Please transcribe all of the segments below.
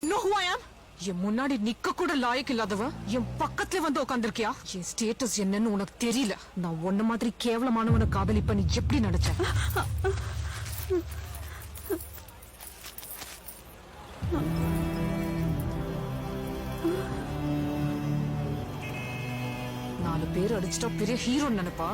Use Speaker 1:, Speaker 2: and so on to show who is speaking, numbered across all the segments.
Speaker 1: know who I am? என் முன்னாடி நிக்க கூட லாயக்கு இல்லாதவ என் பக்கத்துல வந்து உட்கார்ந்திருக்கியா? என் ஸ்டேட்டஸ் என்னன்னு உனக்கு தெரியல. நான் ஒன்ன மாதிரி கேவலமானவனை காதலிப்ப நீ எப்படி நினைச்ச? நாலு பேர் அடிச்சிட்டா பெரிய ஹீரோ நினைப்பா?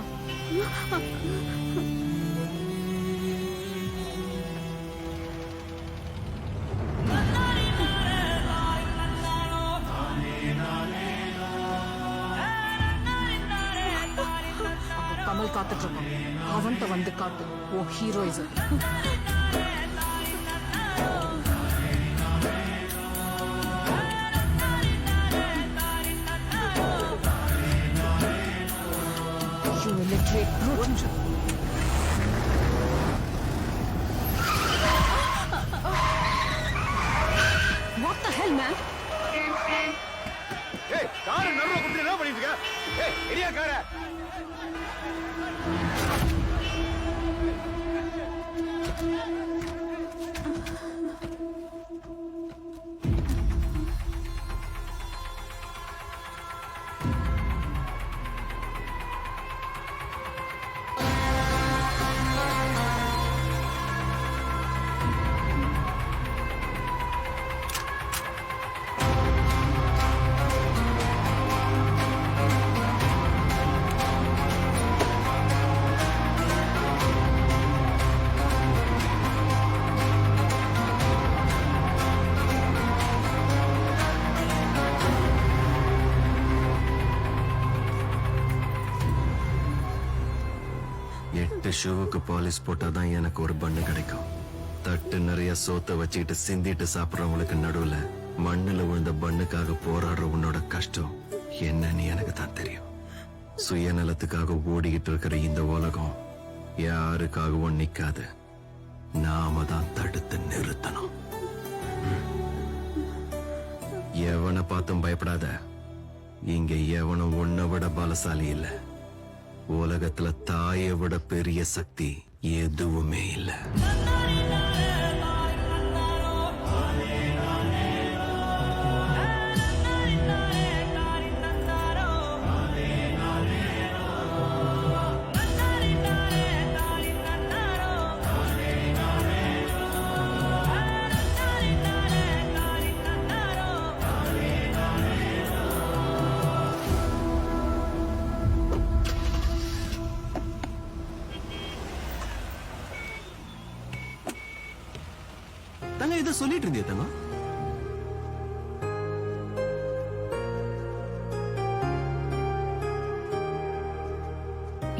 Speaker 1: கமல் காத்துட்டு இருக்கான். அவன்கிட்ட வந்து காட்டு ஓ heroism. You illiterate brute. What the hell, man?
Speaker 2: Hey, car number கொடுத்து என்ன பண்ணிட்டு இருக்க? Hey, எரியா கார.
Speaker 3: ஷோவுக்கு பாலிஷ் போட்டாதான் எனக்கு ஒரு பண்ணு கிடைக்கும். தட்டு நிறைய சோத்த வச்சுக்கிட்டு சிந்திட்டு சாப்பிடறவங்களுக்கு நடுவுல மண்ணுல விழுந்த பண்ணுக்காக போராடுற உன்னோட கஷ்டம் என்னன்னு எனக்கு தான் தெரியும். சுயநலத்துக்காக ஓடிக்கிட்டு இருக்கிற இந்த உலகம் யாருக்காகவும் நிக்காது. நாம தான் தடுத்து நிறுத்தணும். எவனை பார்த்தும் பயப்படாத. இங்க எவனும் உன்னை விட பலசாலி இல்ல. உலகத்துல தாயை விட பெரிய சக்தி எதுவுமே இல்ல.
Speaker 4: தங்க இதை சொல்லிட்டு இருந்தியா தங்க?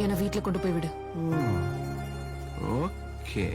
Speaker 1: என்ன வீட்டுல கொண்டு போய் விடு.
Speaker 4: ஓகே.